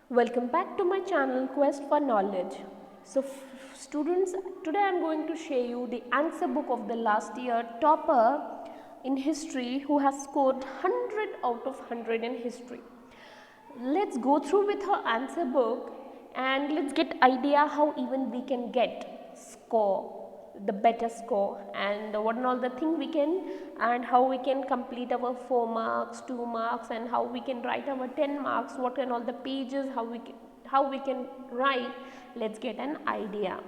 Welcome back to my channel Quest for Knowledge. So students, today I am going to share you the answer book of the last year topper in history who has scored 100 out of 100 in history. Let's go through with her answer book and let's get idea how even we can get score the better score and what and all the thing we can and how we can complete our 4 marks, 2 marks and how we can write our 10 marks, what and all the pages, how we can write. Let's get an idea.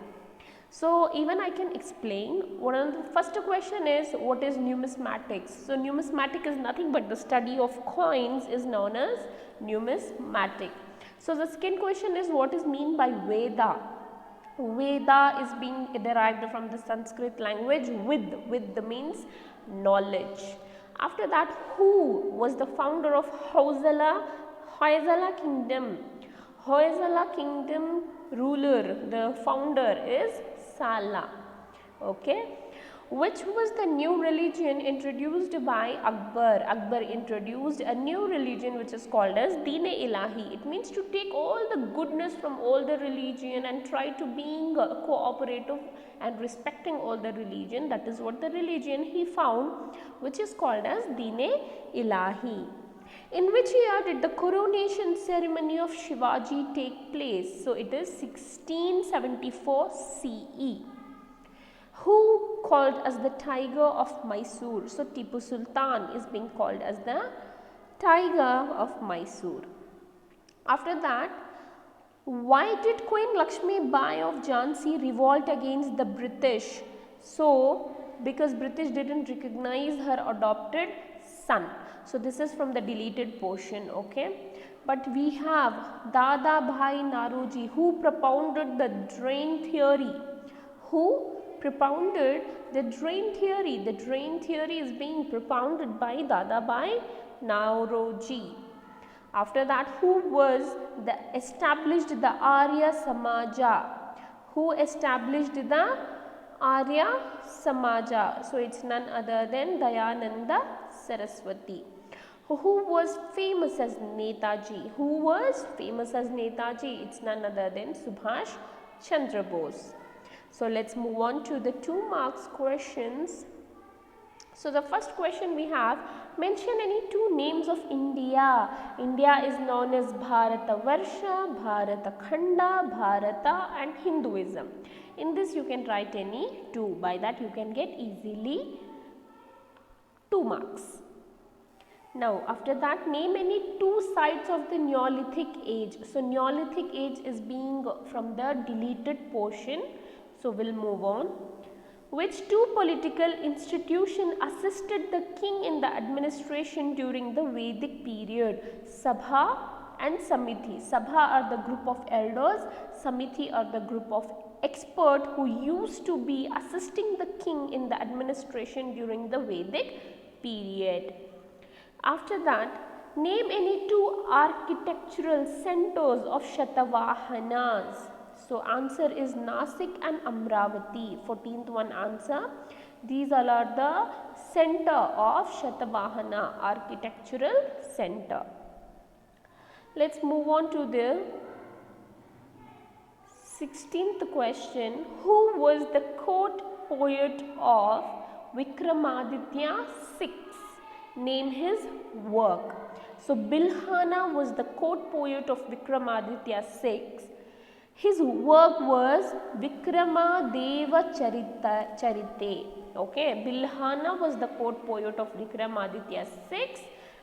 So even I can explain. One of the first question is, what is numismatics? So numismatic is nothing but the study of coins is known as numismatic. So the second question is, what is mean by Veda? Veda is being derived from the Sanskrit language with means knowledge. After that, who was the founder of Hoysala kingdom? Hoysala kingdom ruler, the founder is Sala. Okay. Which was the new religion introduced by Akbar? Akbar introduced a new religion which is called as Deen-e-Ilahi. It means to take all the goodness from all the religion and try to being cooperative and respecting all the religion. That is what the religion he found, which is called as Deen-e-Ilahi. In which year did the coronation ceremony of Shivaji take place? So it is 1674 CE. Who called as the tiger of Mysore? So Tipu Sultan is being called as the tiger of Mysore. After that, why did Queen Lakshmi Bai of Jhansi revolt against the British? So because British didn't recognize her adopted son. So this is from the deleted portion, okay. But we have Dada Bhai Naroji who propounded the drain theory. Who propounded the drain theory? The drain theory is being propounded by Dadabhai Naoroji. After that, who established the Arya Samaja? Who established the Arya Samaja? So it's none other than Dayananda Saraswati. Who was famous as Netaji? Who was famous as Netaji? It's none other than Subhash Chandra Bose. So let's move on to the 2 marks questions. So the first question we have, mention any 2 names of India. India is known as Bharata Varsha, Bharata Khanda, Bharata and Hinduism. In this you can write any 2. By that you can get easily 2 marks. Now after that, name any 2 sites of the Neolithic age. So Neolithic age is being from the deleted portion. So we'll move on. Which 2 political institutions assisted the king in the administration during the Vedic period? Sabha and Samiti. Sabha are the group of elders, Samiti are the group of experts who used to be assisting the king in the administration during the Vedic period. After that, name any 2 architectural centers of Shatavahanas. So answer is Nasik and Amravati. 14th one answer. These all are the center of Shatavahana, architectural center. Let's move on to the 16th question. Who was the court poet of Vikramaditya VI? Name his work. So Bilhana was the court poet of Vikramaditya VI. His work was Vikramadeva Charite. Okay, Bilhana was the court poet of Vikramaditya VI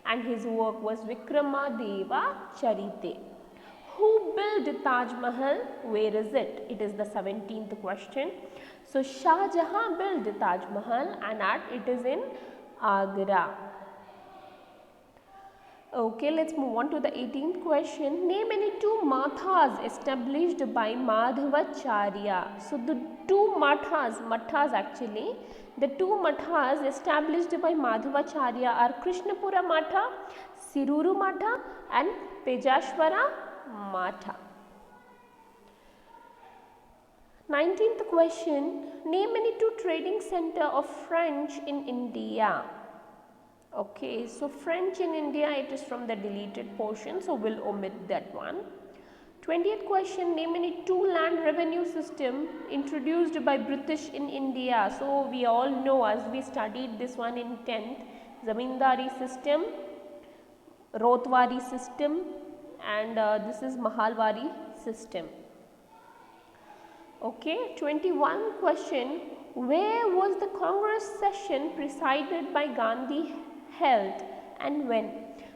and his work was Vikramadeva Charite. Who built Taj Mahal? Where is it? It is the 17th question. So Shah Jahan built Taj Mahal and it is in Agra. Okay, let's move on to the 18th question. Name any 2 mathas established by Madhavacharya. So the 2 mathas actually, the 2 mathas established by Madhavacharya are Krishnapura Matha, Siruru Matha and Pejashwara Matha. 19th question. Name any 2 trading center of French in India. Okay, so French in India, it is from the deleted portion, so we'll omit that one. 20th question, name any two land revenue system introduced by British in India. So we all know, as we studied this one in 10th, Zamindari system, Rotwari system, and this is Mahalwari system. Okay, 21 question, where was the Congress session presided by Gandhi held and when?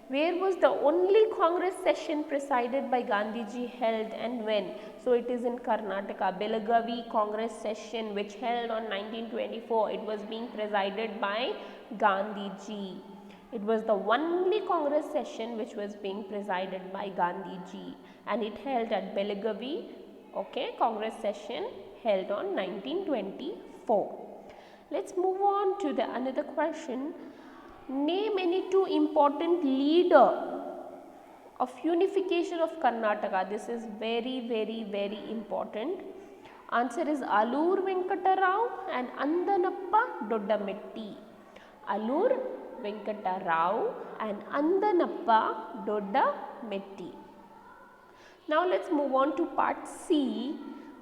Where was the only Congress session presided by Gandhiji held and when? So it is in Karnataka, Belagavi Congress session which held on 1924. It was being presided by Gandhiji. It was the only Congress session which was being presided by Gandhiji, and it held at Belagavi. Okay, Congress session held on 1924. Let's move on to the another question. Name any two important leader of unification of Karnataka. This is very important. Answer is Alur Venkata Rao and Andanappa Doddametti. Alur Venkata Rao and Andanappa Doddametti. Now let's move on to part C.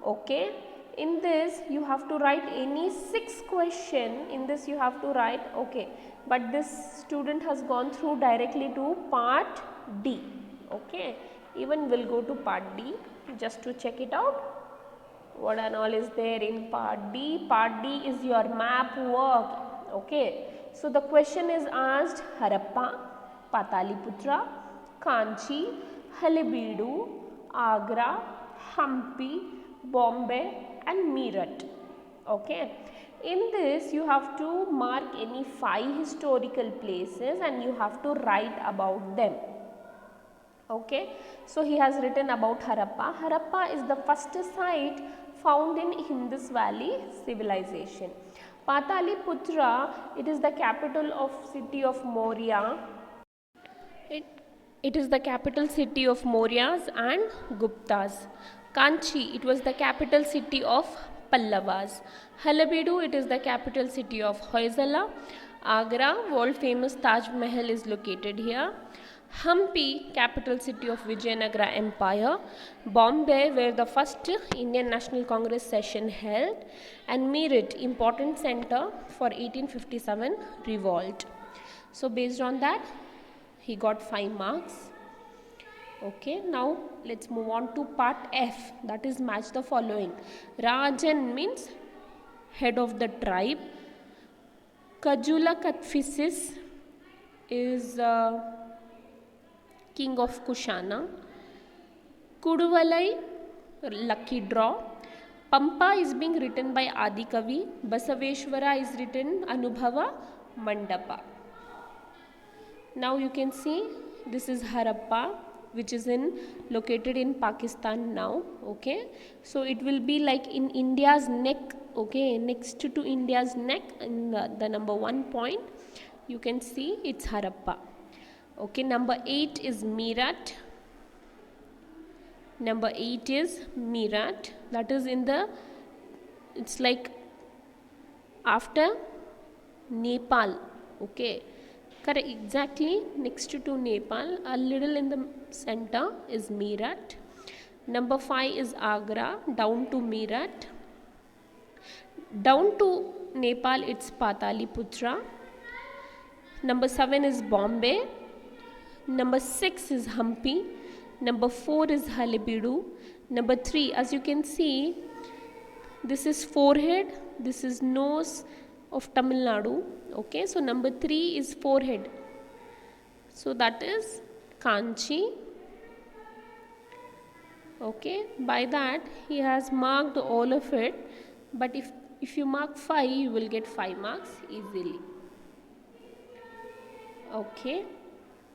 Okay, in this you have to write any 6 question. In this you have to write, okay, but this student has gone through directly to part D. Okay, even we'll go to part D just to check it out. What and all is there in part D? Part D is your map work. Okay, so the question is asked Harappa, Pataliputra, Kanchi, Halebeedu, Agra, Hampi, Bombay and Meerut. Okay, in this you have to mark any 5 historical places and you have to write about them. Okay, so he has written about Harappa. Harappa is the first site found in Indus Valley civilization. Pataliputra, it is the capital of city of Maurya. It is the capital city of Mauryas and Guptas. Kanchi, it was the capital city of Pallavas. Halebeedu, it is the capital city of Hoysala. Agra, world famous Taj Mahal is located here. Hampi, capital city of Vijayanagara Empire. Bombay, where the first Indian National Congress session held. And Meerut, important center for 1857 revolt. So based on that, he got 5 marks. Okay, now let's move on to part F, that is match the following. Rajan means head of the tribe. Kajula Katphisis is king of Kushana. Kuduvalai, lucky draw. Pampa is being written by Adikavi. Basaveshwara is written Anubhava Mandapa. Now you can see this is Harappa, which is located in Pakistan now. Okay, so it will be like in India's neck. Okay, next to India's neck in the number 1 point you can see it's Harappa. Okay, number 8 is Meerut. Number 8 is Meerut, that is in the, it's like after Nepal. Okay, correct, exactly next to Nepal, a little in the center is Meerut. Number 5 is Agra, down to Meerut. Down to Nepal it's Pataliputra. Number 7 is Bombay. Number 6 is Hampi. Number 4 is Halebeedu. Number 3, as you can see, this is forehead, this is nose of Tamil Nadu. Okay, so number 3 is forehead. So that is Kanchi. Okay, by that he has marked all of it, but if you mark 5, you will get 5 marks easily. Okay,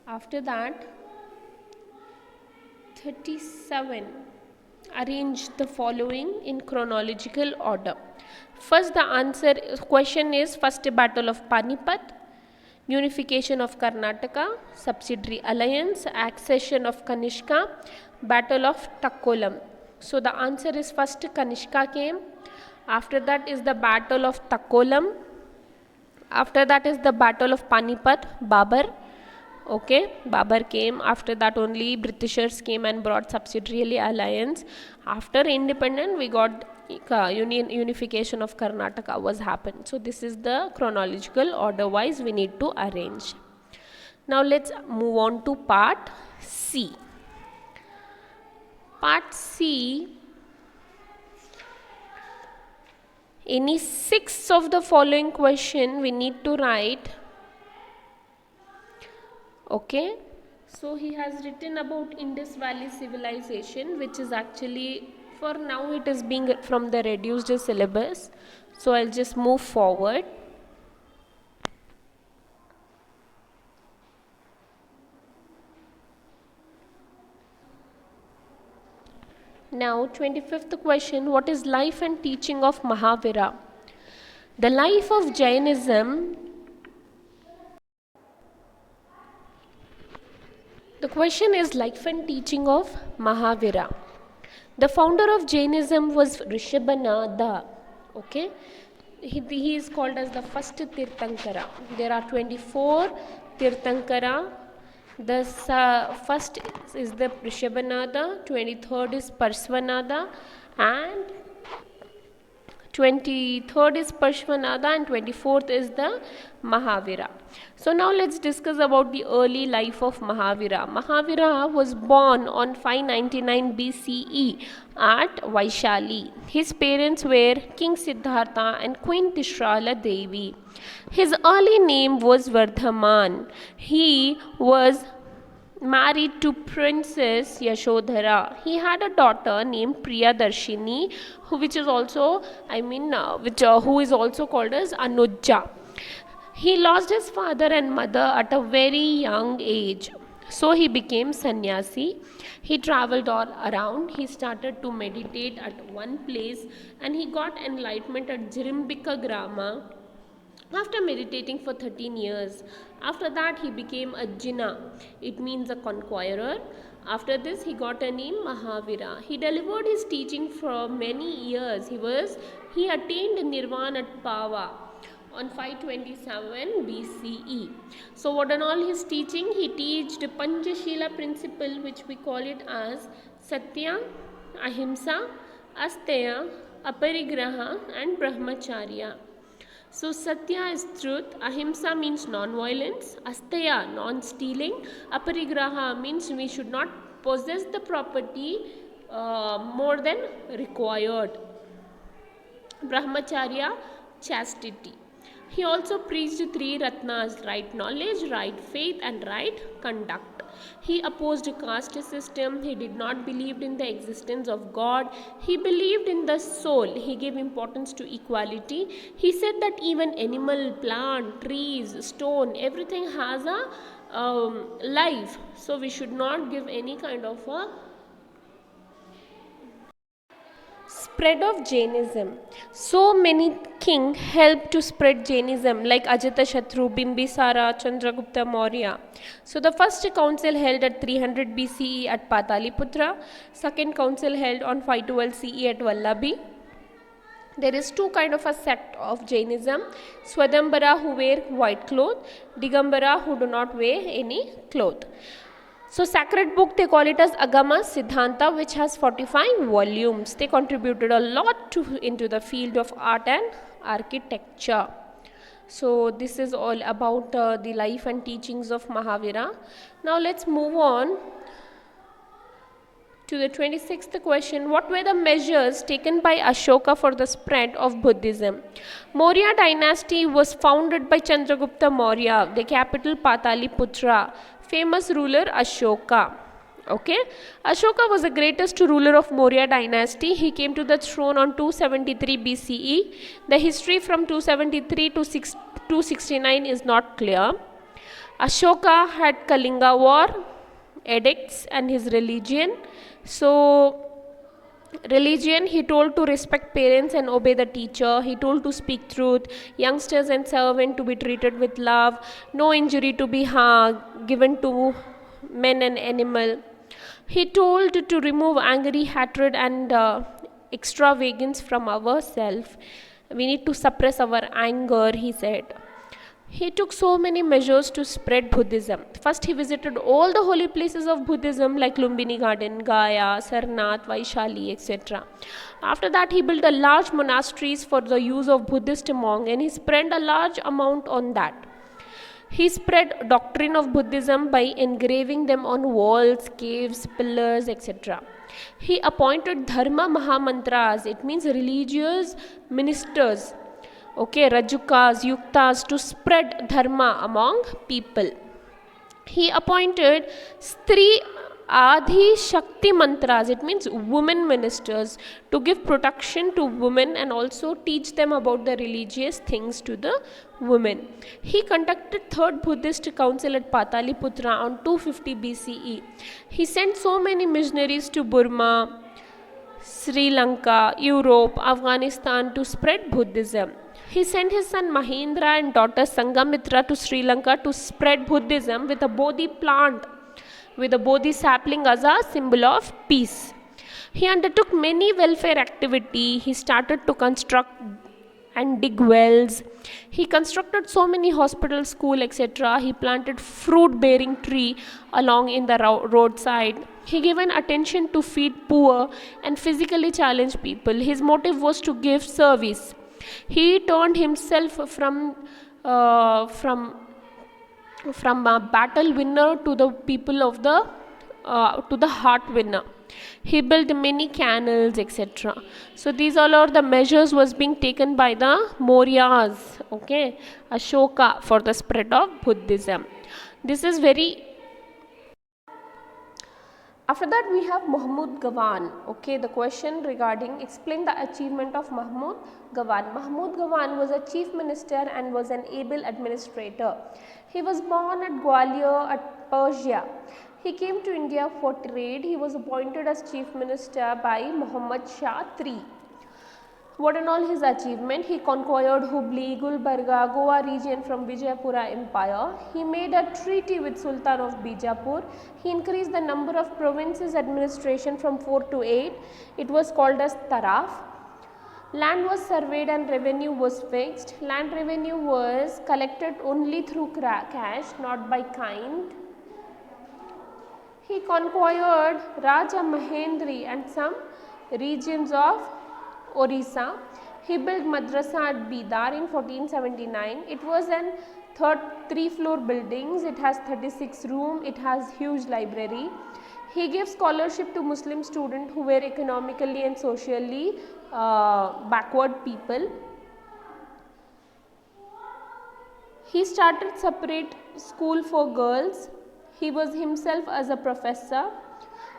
after that 37, arrange the following in chronological order. First, the question is first battle of Panipat, unification of Karnataka, subsidiary alliance, accession of Kanishka, battle of Takkolam. So the answer is first Kanishka came, after that is the battle of Takkolam, after that is the battle of Panipat, Babar, Okay, Babar came. After that, only Britishers came and brought subsidiary alliance. After independence, we got unification of Karnataka was happened. So this is the chronological order wise we need to arrange. Now let's move on to part C. Part C, any 6 of the following question we need to write. Okay, so he has written about Indus Valley civilization, which is actually, for now it is being from the reduced syllabus. So I'll just move forward. Now 25th question, what is life and teaching of Mahavira? The life of Jainism. The question is life and teaching of Mahavira. The founder of Jainism was Rishabhanada. Okay, he is called as the first Tirthankara. There are 24 Tirthankara. The first is the Rishabhanada, 23rd is Parsvanada, and 23rd is Parshvanada, and 24th is the Mahavira. So now let's discuss about the early life of Mahavira. Mahavira was born on 599 BCE at Vaishali. His parents were King Siddhartha and Queen Tishrala Devi. His early name was Vardhaman. He was married to Princess Yashodhara. He had a daughter named Priyadarshini, who is also called as Anuja. He lost his father and mother at a very young age. So he became sannyasi. He traveled all around. He started to meditate at one place and he got enlightenment at Jirimbika Grama after meditating for 13 years. After that he became a Jina. It means a conqueror. After this he got a name Mahavira. He delivered his teaching for many years. He attained Nirvana at Pava on 527 BCE. So what and all his teaching? He teached Panchashila principle, which we call it as Satya, Ahimsa, Asteya, Aparigraha and Brahmacharya. So Satya is truth, Ahimsa means non-violence, Asteya non-stealing, Aparigraha means we should not possess the property more than required, Brahmacharya chastity. He also preached 3 Ratnas, right knowledge, right faith and right conduct. He opposed caste system. He did not believe in the existence of God. He believed in the soul. He gave importance to equality. He said that even animal, plant, trees, stone, everything has a life. So we should not give any kind of a spread of Jainism. So many kings helped to spread Jainism like Ajatashatru, Bimbisara, Chandragupta Maurya. So the first council held at 300 BCE at Pataliputra. Second council held on 512 CE at Vallabhi. There is 2 kind of a sect of Jainism. Swadambara who wear white cloth, Digambara who do not wear any cloth. So sacred book, they call it as Agama Siddhanta, which has 45 volumes. They contributed a lot into the field of art and architecture. So this is all about the life and teachings of Mahavira. Now let's move on to the 26th question. What were the measures taken by Ashoka for the spread of Buddhism? Maurya dynasty was founded by Chandragupta Maurya, the capital Pataliputra. Famous ruler Ashoka. Okay, Ashoka was the greatest ruler of Maurya dynasty. He came to the throne on 273 BCE. The history from 273 to 269 is not clear. Ashoka had Kalinga war, edicts and his religion. So religion, he told to respect parents and obey the teacher. He told to speak truth, youngsters and servants to be treated with love, no injury to be given to men and animal. He told to remove angry hatred and extravagance from ourselves. We need to suppress our anger, he said. He took so many measures to spread Buddhism. First, he visited all the holy places of Buddhism like Lumbini Garden, Gaya, Sarnath, Vaishali, etc. After that, he built a large monasteries for the use of Buddhist monks, and he spent a large amount on that. He spread doctrine of Buddhism by engraving them on walls, caves, pillars, etc. He appointed Dharma Mahamantras, it means religious ministers, okay, Rajukas, Yuktas, to spread Dharma among people. He appointed Stri Adi Shakti Mantras, it means women ministers, to give protection to women and also teach them about the religious things to the women. He conducted third Buddhist council at Pataliputra on 250 BCE. He sent so many missionaries to Burma, Sri Lanka, Europe, Afghanistan to spread Buddhism. He sent his son Mahendra and daughter Sangamitra to Sri Lanka to spread Buddhism with a Bodhi plant, with a Bodhi sapling as a symbol of peace. He undertook many welfare activities. He started to construct and dig wells. He constructed so many hospitals, school, etc. He planted fruit-bearing tree along in the roadside. He given attention to feed poor and physically challenged people. His motive was to give service. He turned himself from a battle winner to the people of the to the heart winner. He built many canals, etc. So these all are the measures was being taken by the Mauryas, okay, Ashoka, for the spread of Buddhism. This is very. After that we have Mahmud Gawan. Okay, the question regarding explain the achievement of Mahmud Gawan. Mahmud Gawan was a chief minister and was an able administrator. He was born at Gwalior at Persia. He came to India for trade. He was appointed as chief minister by Muhammad Shah III. What and all his achievement? He conquered Hubli, Gulbarga, Goa region from Vijayapura Empire. He made a treaty with Sultan of Bijapur. He increased the number of provinces administration from 4 to 8. It was called as Taraf. Land was surveyed and revenue was fixed. Land revenue was collected only through cash, not by kind. He conquered Raja Mahendri and some regions of Orissa. He built madrasa at Bidar in 1479. It was an 3-floor buildings. It has 36 rooms. It has huge library. He gave scholarship to Muslim students who were economically and socially backward people. He started separate school for girls. He was himself as a professor.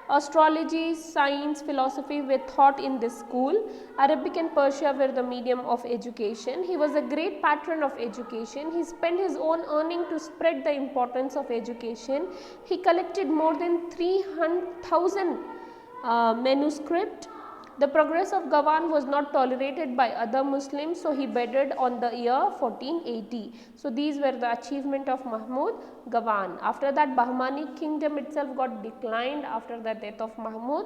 Astrology, science, philosophy were taught in this school. Arabic and Persia were the medium of education. He was a great patron of education. He spent his own earning to spread the importance of education. He collected more than 300,000 manuscripts. The progress of Gawan was not tolerated by other Muslims, so he bedded on the year 1480. So these were the achievement of Mahmud Gawan. After that, Bahmani kingdom itself got declined after the death of Mahmud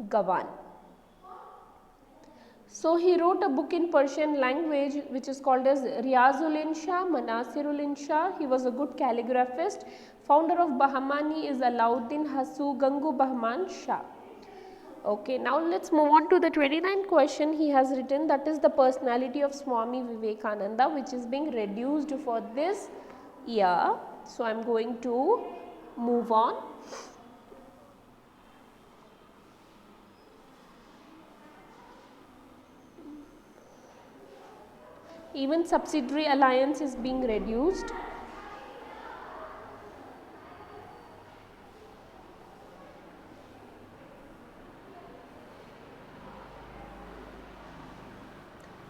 Gawan. So he wrote a book in Persian language which is called as Riyazul Insha, Manasirul Insha. He was a good calligraphist. Founder of Bahmani is Alauddin Hasu Gangu Bahman Shah. Okay, now let's move on to the 29th question he has written, that is the personality of Swami Vivekananda, which is being reduced for this year. So I am going to move on. Even subsidiary alliance is being reduced.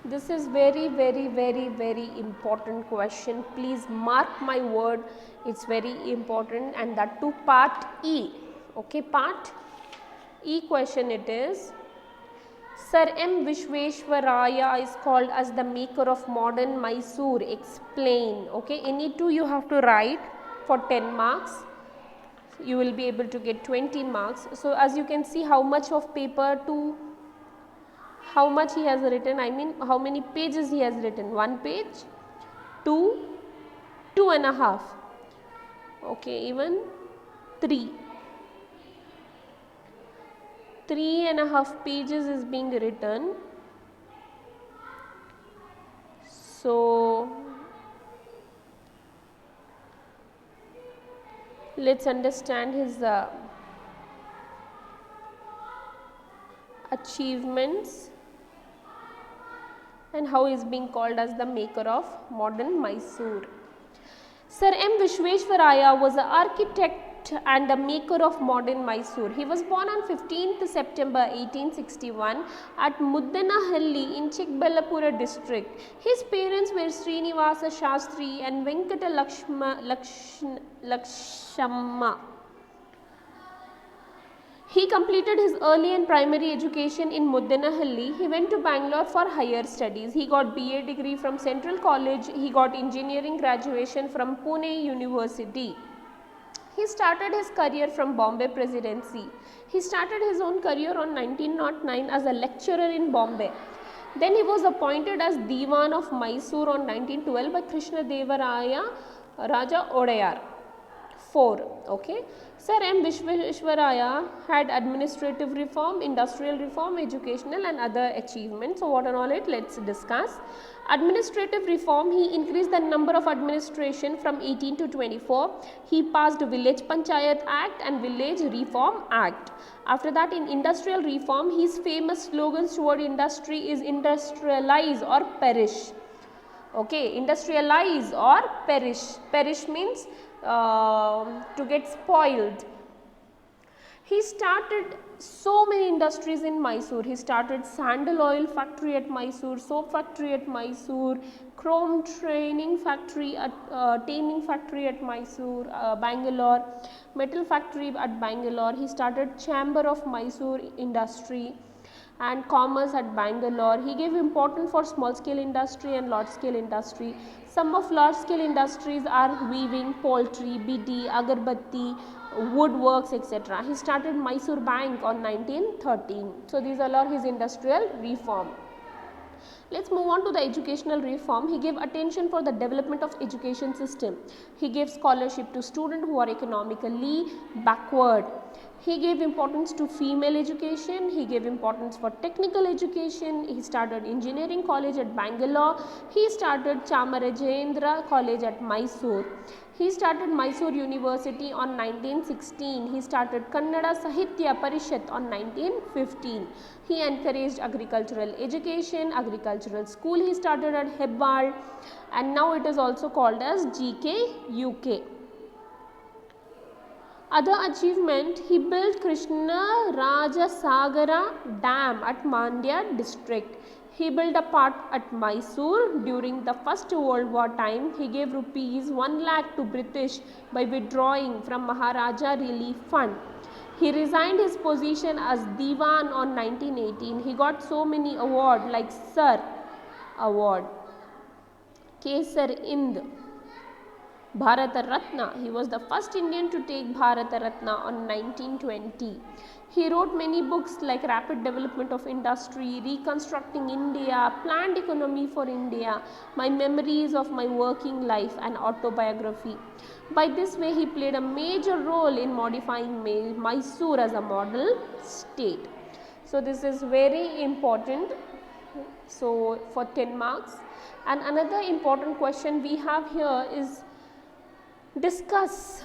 This is very important question. Please mark my word, it's very important, and that too part E. Okay, part E question it is. Sir M. Vishveshwaraya is called as the maker of modern Mysore. Explain. Okay, any two you have to write for 10 marks. You will be able to get 20 marks. So as you can see, how much of paper to how much he has written, I mean how many pages he has written. 1 page, 2, 2.5. Okay, even 3. 3.5 pages is being written. So let's understand his achievements and how he is being called as the maker of modern Mysore. Sir M. Vishveshwaraya was an architect and a maker of modern Mysore. He was born on 15th September 1861 at Muddanahalli in Chikballapura district. His parents were Srinivasa Shastri and Venkata Lakshamma. He completed his early and primary education in Muddanahalli. He went to Bangalore for higher studies. He got BA degree from Central College. He got engineering graduation from Pune University. He started his career from Bombay Presidency. He started his own career on 1909 as a lecturer in Bombay. Then he was appointed as Diwan of Mysore on 1912 by Krishna Devaraya Raja Odayar. 4. Okay. Sir M. Vishveshwaraya had administrative reform, industrial reform, educational and other achievements. So what are all it? Let's discuss. Administrative reform, he increased the number of administration from 18 to 24. He passed Village Panchayat Act and Village Reform Act. After that, in industrial reform, his famous slogans toward industry is industrialize or perish. Okay, industrialize or perish. Perish means to get spoiled. He started so many industries in Mysore. He started sandal oil factory at Mysore, soap factory at Mysore, chrome tanning factory at Mysore, Bangalore, metal factory at Bangalore. He started chamber of Mysore industry and commerce at Bangalore. He gave importance for small scale industry and large scale industry. Some of large scale industries are weaving, poultry, bidi, agarbatti, woodworks, etc. He started Mysore Bank on 1913. So these are all his industrial reform. Let's move on to the educational reform. He gave attention for the development of education system. He gave scholarship to students who are economically backward. He gave importance to female education. He gave importance for technical education. He started engineering college at Bangalore. He started Chamarajendra College at Mysore. He started Mysore University on 1916. He started Kannada Sahitya Parishat on 1915. He encouraged agricultural education, agricultural school he started at Hebbal, and now it is also called as GK UK. Other achievement, he built Krishna Rajasagara Dam at Mandya district. He built a part at Mysore during the First World War time. He gave rupees 1 lakh to British by withdrawing from Maharaja Relief Fund. He resigned his position as Diwan on 1918. He got so many awards like Sir Award, Kesar Ind, Bharata Ratna. He was the first Indian to take Bharata Ratna on 1920. He wrote many books like Rapid Development of Industry, Reconstructing India, Planned Economy for India, My Memories of My Working Life and Autobiography. By this way, he played a major role in modifying Mysore as a model state. So this is very important. So for 10 marks. And another important question we have here is discuss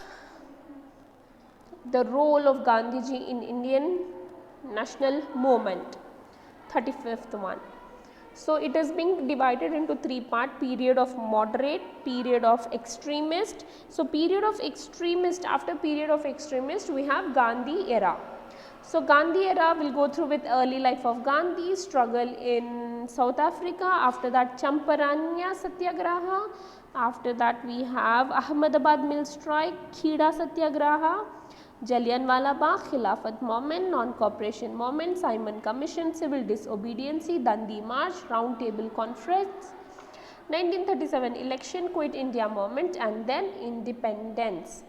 the role of Gandhiji in Indian national movement, 35th one. So it is being divided into 3 parts: period of moderate, period of extremist. So period of extremist, after period of extremist we have Gandhi era. So Gandhi era will go through with early life of Gandhi, struggle in South Africa, after that Champaranya Satyagraha, after that we have Ahmedabad mill strike, Kheda Satyagraha, Jallianwala Bagh, Khilafat movement, non-cooperation movement, Simon Commission, civil disobedience, Dandi March, Round Table Conference, 1937 election, Quit India movement, and then independence.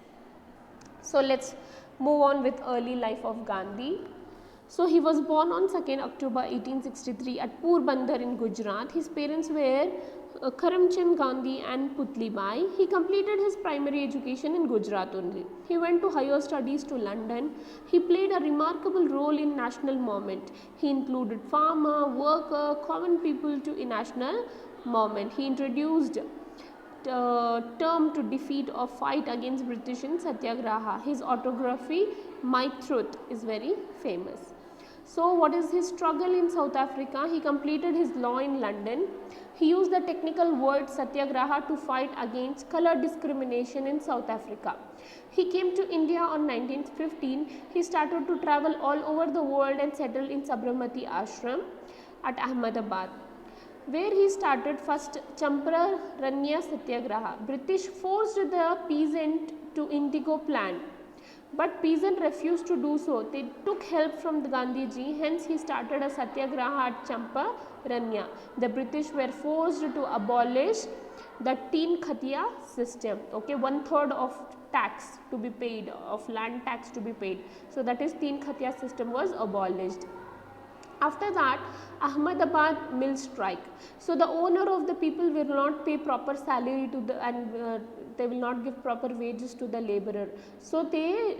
So let's move on with early life of Gandhi. So he was born on 2nd October 1863 at Porbandar in Gujarat. His parents were Karamchand Gandhi and Putli Bai. He completed his primary education in Gujarat only. He went to higher studies to London. He played a remarkable role in national movement. He included farmer, worker, common people to a national movement. He introduced term to defeat or fight against British in Satyagraha. His autobiography, My Truth, is very famous. So what is his struggle in South Africa? He completed his law in London. He used the technical word Satyagraha to fight against color discrimination in South Africa. He came to India on 1915. He started to travel all over the world and settled in Sabarmati Ashram at Ahmedabad, where he started first Champra Ranya Satyagraha. British forced the peasant to indigo plant, but peasant refused to do so. They took help from the Gandhiji, hence he started a Satyagraha at Champa Ranya. The British were forced to abolish the Teen Khatiya system, okay, 1/3 of tax to be paid, of land tax to be paid. So that is Teen Khatiya system was abolished. After that, Ahmedabad mill strike. So the owner of the people will not pay proper salary to the, and they will not give proper wages to the laborer. So they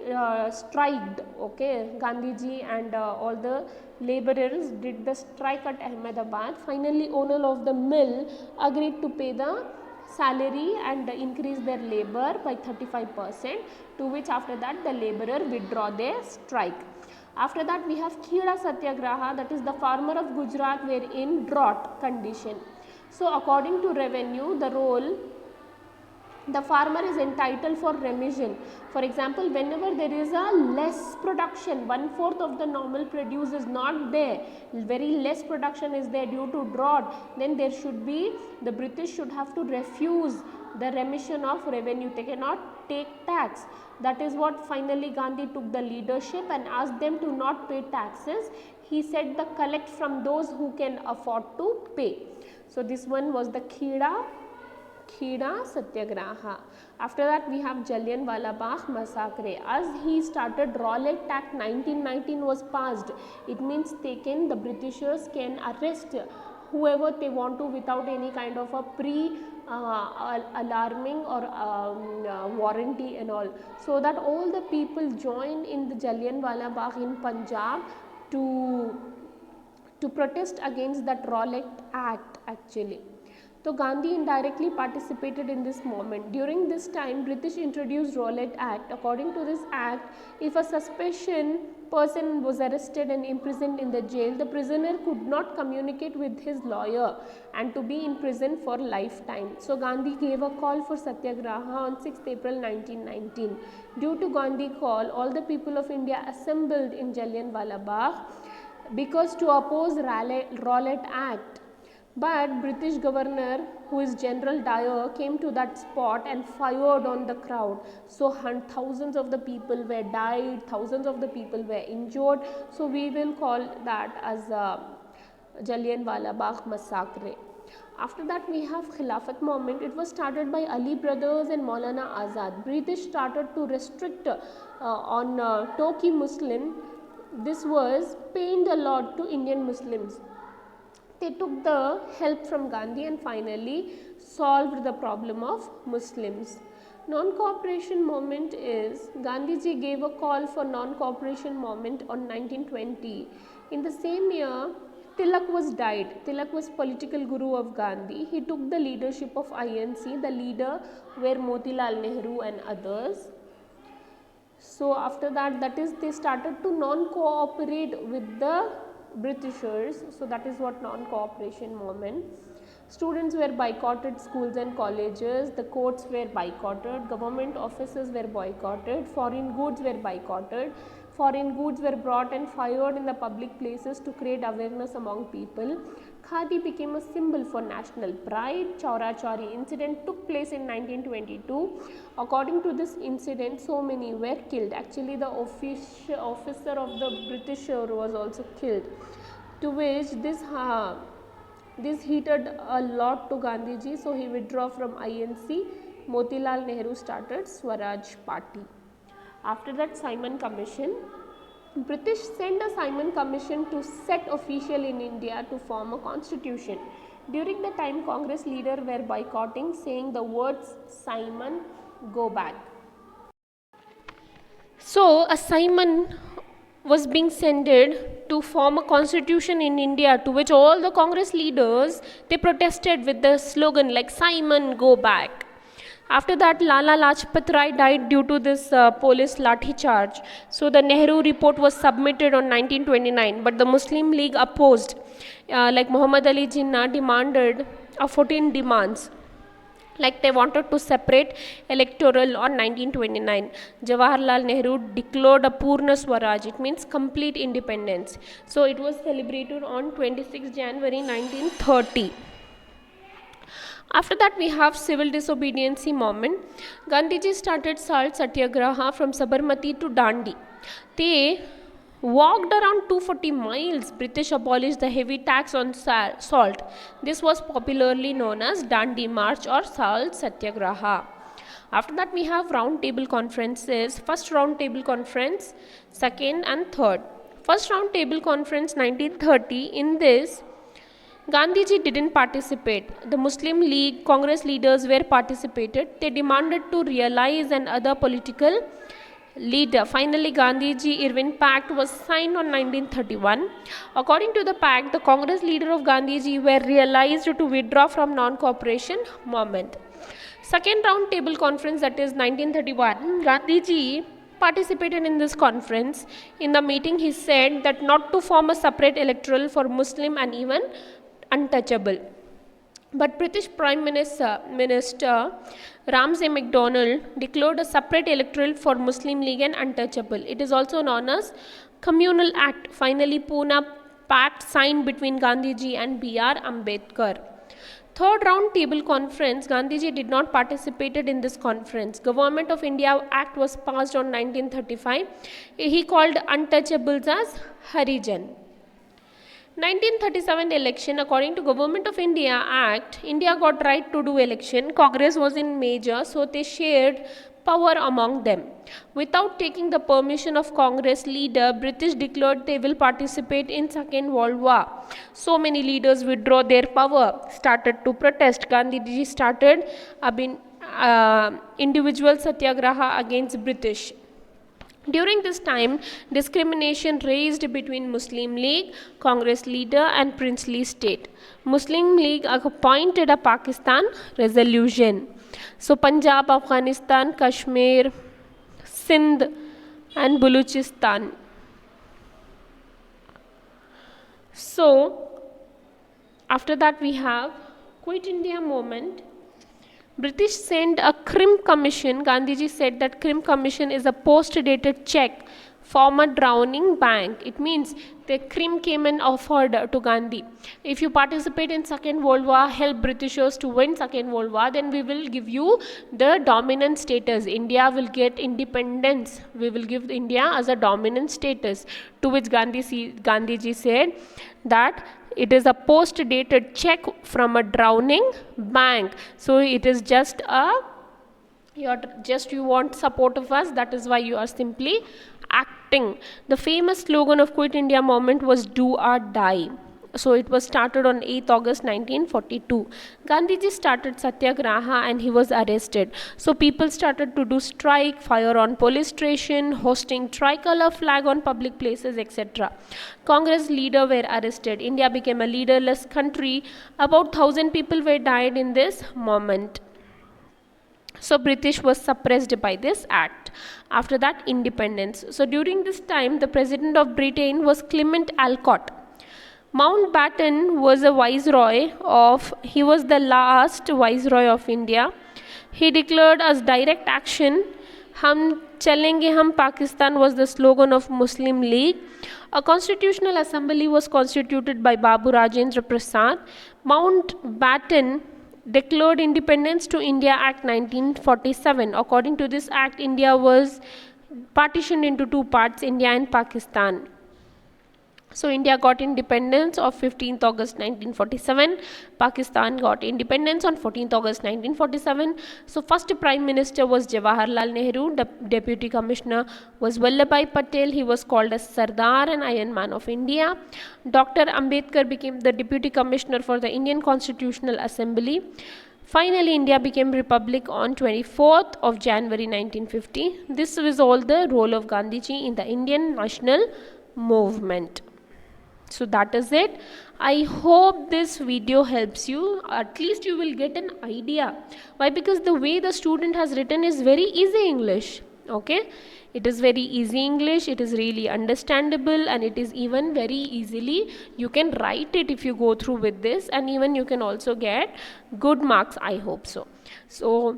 striked, okay, Gandhiji and all the laborers did the strike at Ahmedabad. Finally, owner of the mill agreed to pay the salary and increase their labor by 35%, to which after that the laborer withdraw their strike. After that we have Kheda Satyagraha, that is the farmer of Gujarat were in drought condition. So according to revenue, the farmer is entitled for remission. For example, whenever there is a less production, 1/4 of the normal produce is not there, very less production is there due to drought, then there should be, the British should have to refuse the remission of revenue. They cannot take tax. That is what finally Gandhi took the leadership and asked them to not pay taxes. He said the collect from those who can afford to pay. So this one was the Kheda Satyagraha. After that we have Jallianwala Bagh massacre. As he started, Rowlatt Act 1919 was passed. It means the Britishers can arrest whoever they want to without any kind of a alarming or warranty and all, so that all the people join in the Jallianwala Bagh in Punjab to protest against that Rowlatt Act actually. So Gandhi indirectly participated in this movement. During this time, British introduced Rowlatt Act. According to this act, if a suspicion person was arrested and imprisoned in the jail, the prisoner could not communicate with his lawyer and to be in prison for lifetime. So Gandhi gave a call for Satyagraha on 6th April 1919. Due to Gandhi call, all the people of India assembled in Jallianwala Bagh because to oppose Rowlatt Act. But British governor, who is General Dyer, came to that spot and fired on the crowd. So thousands of the people were died, thousands of the people were injured. So we will call that as Jallianwala Bagh massacre. After that we have Khilafat movement. It was started by Ali brothers and Maulana Azad. British started to restrict on Turkey Muslim. This was pained a lot to Indian Muslims. They took the help from Gandhi and finally solved the problem of Muslims. Non-cooperation movement is, Gandhiji gave a call for non-cooperation movement on 1920. In the same year, Tilak was died. Tilak was political guru of Gandhi. He took the leadership of INC. The leader were Motilal Nehru and others. So after that, they started to non-cooperate with the Britishers. So that is what non-cooperation movement. Students were boycotted schools and colleges, the courts were boycotted, government offices were boycotted, foreign goods were boycotted, foreign goods were brought and fired in the public places to create awareness among people. Khadi became a symbol for national pride. Chaura Chauri incident took place in 1922. According to this incident, so many were killed. Actually, the officer of the British was also killed, to which this heated a lot to Gandhiji, so he withdrew from INC. Motilal Nehru started Swaraj Party. After that, Simon Commission. British sent a Simon Commission to set official in India to form a constitution. During the time, Congress leaders were boycotting, saying the words Simon, go back. So a Simon was being sent to form a constitution in India, to which all the Congress leaders, they protested with the slogan like Simon, go back. After that, Lala Lajpat Rai died due to this police lathi charge. So the Nehru report was submitted on 1929, but the Muslim League opposed. Like Muhammad Ali Jinnah demanded 14 demands. Like they wanted to separate electoral on 1929. Jawaharlal Nehru declared a Purna Swaraj, it means complete independence. So it was celebrated on 26 January 1930. After that, we have civil disobedience movement. Gandhiji started salt satyagraha from Sabarmati to Dandi. They walked around 240 miles. British abolished the heavy tax on salt. This was popularly known as Dandi March or Salt Satyagraha. After that, we have round table conferences. First round table conference, second and third. First round table conference 1930. In this, Gandhiji didn't participate. The Muslim League, Congress leaders were participated. They demanded to realize and other political leader. Finally, Gandhiji-Irwin Pact was signed on 1931. According to the pact, the Congress leader of Gandhiji were realized to withdraw from non-cooperation movement. Second round table conference, that is 1931, Gandhiji participated in this conference. In the meeting, he said that not to form a separate electoral for Muslim and even untouchable. But British Prime Minister Ramsay MacDonald declared a separate electorate for Muslim League and untouchable. It is also known as Communal Act. Finally, Pune Pact signed between Gandhiji and B.R. Ambedkar. Third round table conference, Gandhiji did not participate in this conference. Government of India Act was passed on 1935. He called untouchables as Harijan. 1937 election, according to Government of India Act, India got right to do election. Congress was in major, so they shared power among them. Without taking the permission of Congress leader, British declared they will participate in Second World War. So many leaders withdraw their power, started to protest. Gandhiji started individual satyagraha against British. During this time, discrimination raised between Muslim League, Congress leader and princely state. Muslim League appointed a Pakistan resolution. So Punjab, Afghanistan, Kashmir, Sindh and Baluchistan. So after that we have Quit India movement. British sent a Crim Commission. Gandhiji said that Crim Commission is a post-dated check from a drowning bank. It means the Crim came and offered to Gandhi, if you participate in Second World War, help Britishers to win Second World War, then we will give you the dominant status. India will get independence. We will give India as a dominant status. To which Gandhiji said that it is a post-dated check from a drowning bank. So it is just you want support of us, that is why you are simply acting. The famous slogan of Quit India movement was do or die. So it was started on 8th August 1942. Gandhiji started Satyagraha and he was arrested. So people started to do strike, fire on police station, hosting tricolor flag on public places, etc. Congress leader were arrested. India became a leaderless country. About 1,000 people were died in this moment. So British was suppressed by this act. After that, independence. So during this time, the president of Britain was Clement Alcott. Mountbatten was a viceroy he was the last viceroy of India. He declared as direct action, Hum Chalenge Hum Pakistan was the slogan of Muslim League. A constitutional assembly was constituted by Babu Rajendra Prasad. Mountbatten declared independence to India Act 1947. According to this act, India was partitioned into two parts, India and Pakistan. So India got independence of 15th August 1947. Pakistan got independence on 14th August 1947. So first Prime Minister was Jawaharlal Nehru. The Deputy Commissioner was Vallabhbhai Patel. He was called as Sardar and Iron Man of India. Dr. Ambedkar became the Deputy Commissioner for the Indian Constitutional Assembly. Finally, India became Republic on 24th of January 1950. This was all the role of Gandhiji in the Indian national movement. So that is it. I hope this video helps you. At least you will get an idea. Why? Because the way the student has written is very easy English. Okay, it is very easy English, it is really understandable, and it is even very easily you can write it if you go through with this, and even you can also get good marks, I hope so. So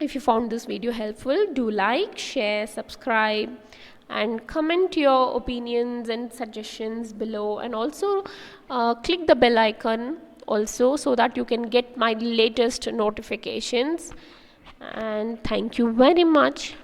if you found this video helpful, do like, share, subscribe, and comment your opinions and suggestions below, and also click the bell icon also, so that you can get my latest notifications. And thank you very much.